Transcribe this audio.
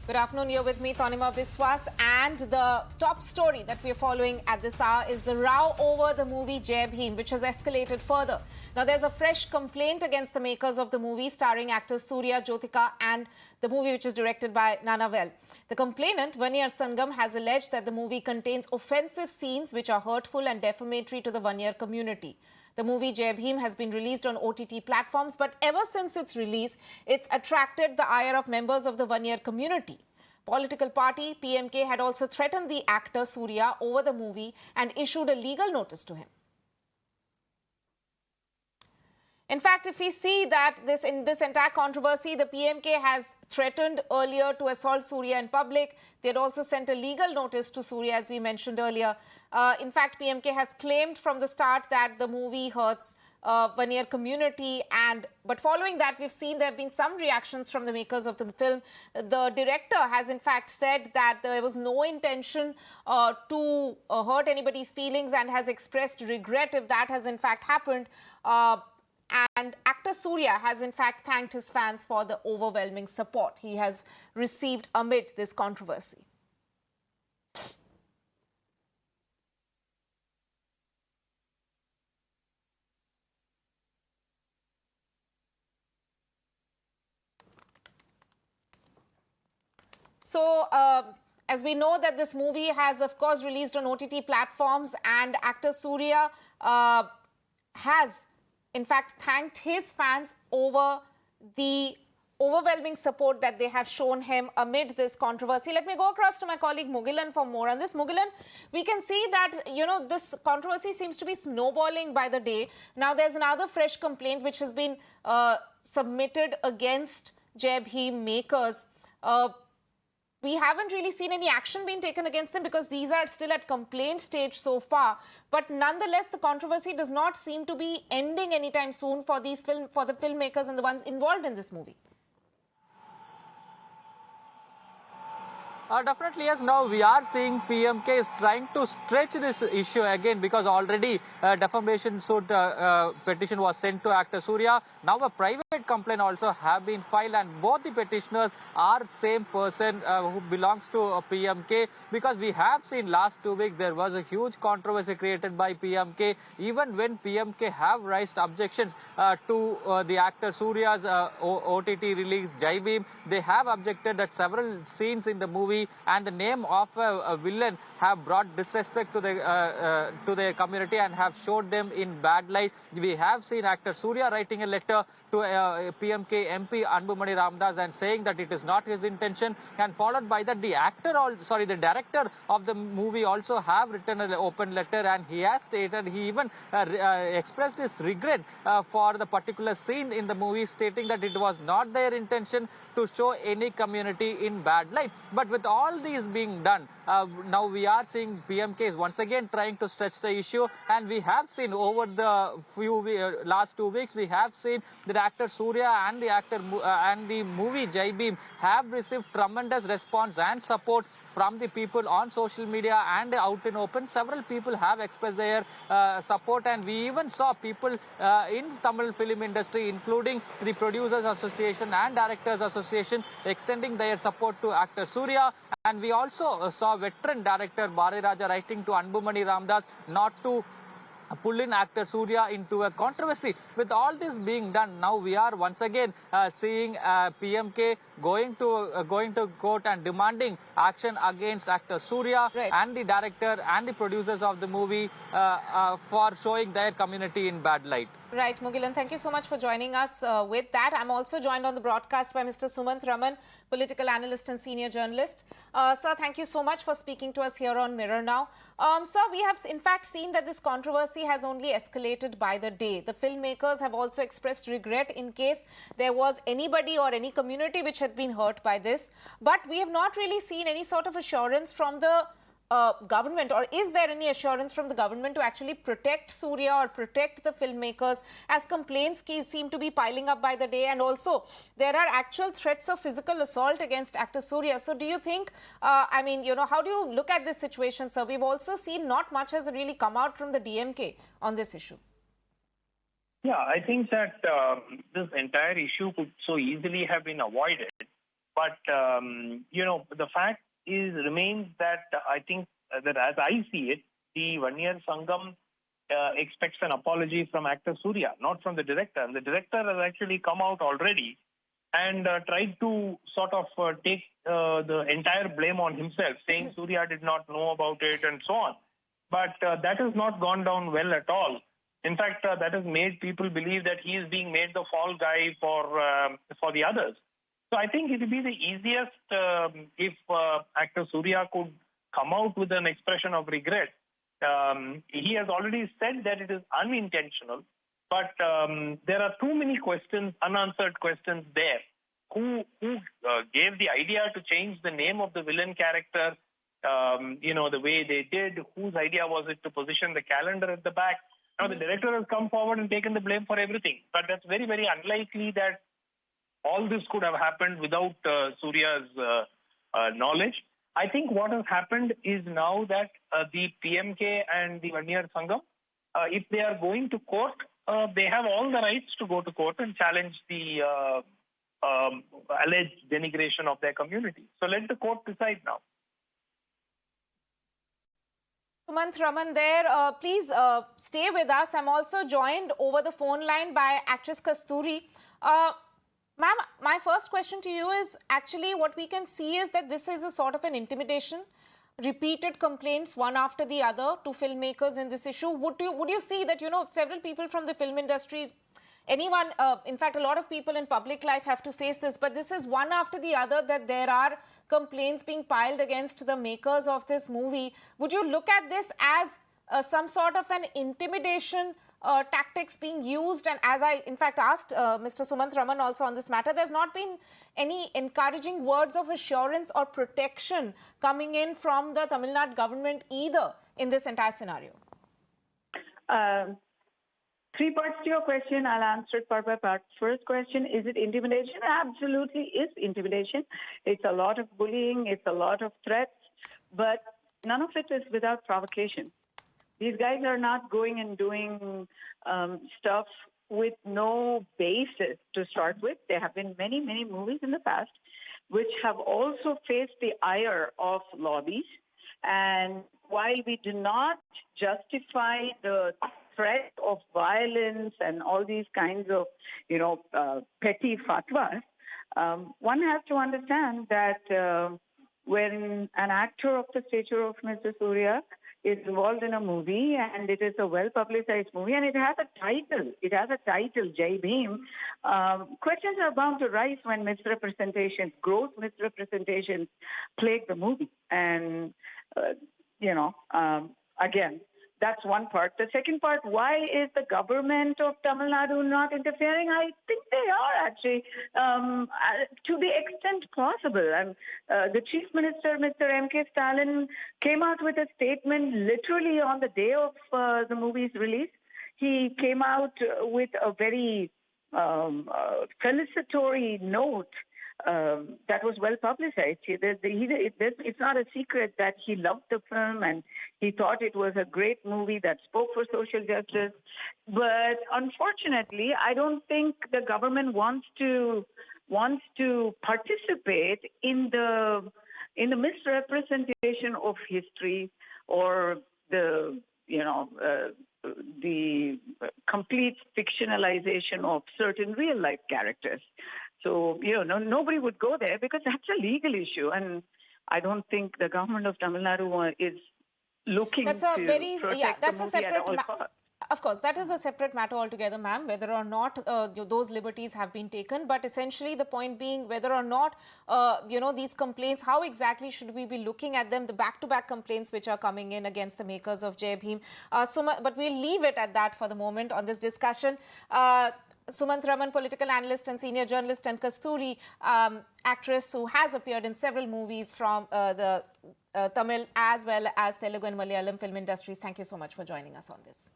Good afternoon. You're with me, Tanima Biswas. And the top story that we're following at this hour is the row over the movie Jai Bhim, which has escalated further. Now, there's a fresh complaint against the makers of the movie starring actors Surya, Jyotika and the movie which is directed by Nanavel. The complainant, Vaniyar Sangam, has alleged that the movie contains offensive scenes which are hurtful and defamatory to the Vaniyar community. The movie Jai Bhim has been released on OTT platforms, but ever since its release, it's attracted the ire of members of the Vaniyar community. Political party PMK had also threatened the actor Surya over the movie and issued a legal notice to him. In fact, if we see that in this entire controversy, the PMK has threatened earlier to assault Surya in public. They had also sent a legal notice to Surya, as we mentioned earlier. In fact, PMK has claimed from the start that the movie hurts Vaniyar community, but following that, we've seen there have been some reactions from the makers of the film. The director has in fact said that there was no intention to hurt anybody's feelings and has expressed regret if that has in fact happened. And actor Surya has in fact thanked his fans for the overwhelming support he has received amid this controversy. So, as we know that this movie has, of course, released on OTT platforms, and actor Surya has, in fact, thanked his fans over the overwhelming support that they have shown him amid this controversy. Let me go across to my colleague Mugilan for more on this. Mugilan, we can see that, this controversy seems to be snowballing by the day. Now, there's another fresh complaint which has been submitted against Jai Bhim makers. We haven't really seen any action being taken against them because these are still at complaint stage so far. But nonetheless, the controversy does not seem to be ending anytime soon for the filmmakers and the ones involved in this movie. Definitely, yes. Now we are seeing PMK is trying to stretch this issue again because already defamation suit petition was sent to actor Surya. Now a private complaint also have been filed, and both the petitioners are same person who belongs to PMK, because we have seen last 2 weeks there was a huge controversy created by PMK. Even when PMK have raised objections to the actor Surya's OTT release Jai Bhim, they have objected that several scenes in the movie and the name of a villain have brought disrespect to the community and have showed them in bad light. We have seen actor Surya writing a letter to PMK MP Anbumani Ramdas and saying that it is not his intention, and followed by that the director of the movie also have written an open letter, and he has stated, he even expressed his regret for the particular scene in the movie, stating that it was not their intention to show any community in bad light. But with all these being done, now we are seeing PMK is once again trying to stretch the issue, and we have seen over the last 2 weeks, we have seen that actor Surya and the movie Jai Bhim have received tremendous response and support from the people on social media and out in open. Several people have expressed their support, and we even saw people in Tamil film industry, including the Producers Association and Directors Association, extending their support to actor Surya. And we also saw veteran director Bari Raja writing to Anbumani Ramdas not to pull in actor Surya into a controversy. With all this being done, now we are once again seeing PMK going to court and demanding action against actor Surya and the director and the producers of the movie for showing their community in bad light. Right, Mugilan, thank you so much for joining us with that. I'm also joined on the broadcast by Mr. Sumant Raman, political analyst and senior journalist. Sir, thank you so much for speaking to us here on Mirror Now. Sir, we have in fact seen that this controversy has only escalated by the day. The filmmakers have also expressed regret in case there was anybody or any community which had been hurt by this. But we have not really seen any sort of assurance from the government, or is there any assurance from the government to actually protect Surya or protect the filmmakers, as complaints seem to be piling up by the day, and also there are actual threats of physical assault against actor Surya. So do you think, how do you look at this situation, sir? We've also seen not much has really come out from the DMK on this issue. Yeah, I think that this entire issue could so easily have been avoided But, the fact remains that I think that as I see it, the One-Year Sangam expects an apology from actor Surya, not from the director. And the director has actually come out already and tried to sort of take the entire blame on himself, saying Surya did not know about it and so on. But that has not gone down well at all. In fact, that has made people believe that he is being made the fall guy for the others. So I think it would be the easiest if actor Surya could come out with an expression of regret. He has already said that it is unintentional, but there are too many questions, unanswered questions there. Who gave the idea to change the name of the villain character, the way they did? Whose idea was it to position the calendar at the back? Now, the director has come forward and taken the blame for everything, but that's very, very unlikely that all this could have happened without Surya's knowledge. I think what has happened is now that the PMK and the One-Year Sangam, if they are going to court, they have all the rights to go to court and challenge the alleged denigration of their community. So let the court decide now. Sumant Raman there. Please stay with us. I'm also joined over the phone line by actress Kasturi. Ma'am, my first question to you is actually what we can see is that this is a sort of an intimidation, repeated complaints one after the other to filmmakers in this issue. Would you see that, several people from the film industry, anyone, in fact, a lot of people in public life have to face this, but this is one after the other that there are complaints being piled against the makers of this movie. Would you look at this as some sort of an intimidation tactics being used? And as I, in fact, asked Mr. Sumant Raman also on this matter, there's not been any encouraging words of assurance or protection coming in from the Tamil Nadu government either in this entire scenario. 3 parts to your question. I'll answer it part by part. First question, is it intimidation? Absolutely is intimidation. It's a lot of bullying. It's a lot of threats. But none of it is without provocation. These guys are not going and doing stuff with no basis to start with. There have been many, many movies in the past which have also faced the ire of lobbies. And while we do not justify the threat of violence and all these kinds of, petty fatwas, one has to understand that when an actor of the stature of Mr. Surya is involved in a movie and it is a well-publicized movie and it has a title, Jai Bhim, questions are bound to rise when misrepresentations, gross misrepresentations plague the movie. And, again, that's one part. The second part, why is the government of Tamil Nadu not interfering? I think they are actually, to the extent possible. And the Chief Minister, Mr. M.K. Stalin, came out with a statement literally on the day of the movie's release. He came out with a very felicitory note that was well publicized. It's not a secret that he loved the film and he thought it was a great movie that spoke for social justice. But unfortunately, I don't think the government wants to participate in the misrepresentation of history or the complete fictionalization of certain real life characters. So, nobody would go there because that's a legal issue. And I don't think the government of Tamil Nadu is looking that's to a very, protect that's the a movie at all separate costs. Of course, that is a separate matter altogether, ma'am, whether or not those liberties have been taken. But essentially, the point being whether or not, these complaints, how exactly should we be looking at them, the back-to-back complaints which are coming in against the makers of Jai Bhim. But we'll leave it at that for the moment on this discussion. Sumant Raman, political analyst and senior journalist, and Kasturi, actress who has appeared in several movies from the Tamil as well as Telugu and Malayalam film industries. Thank you so much for joining us on this.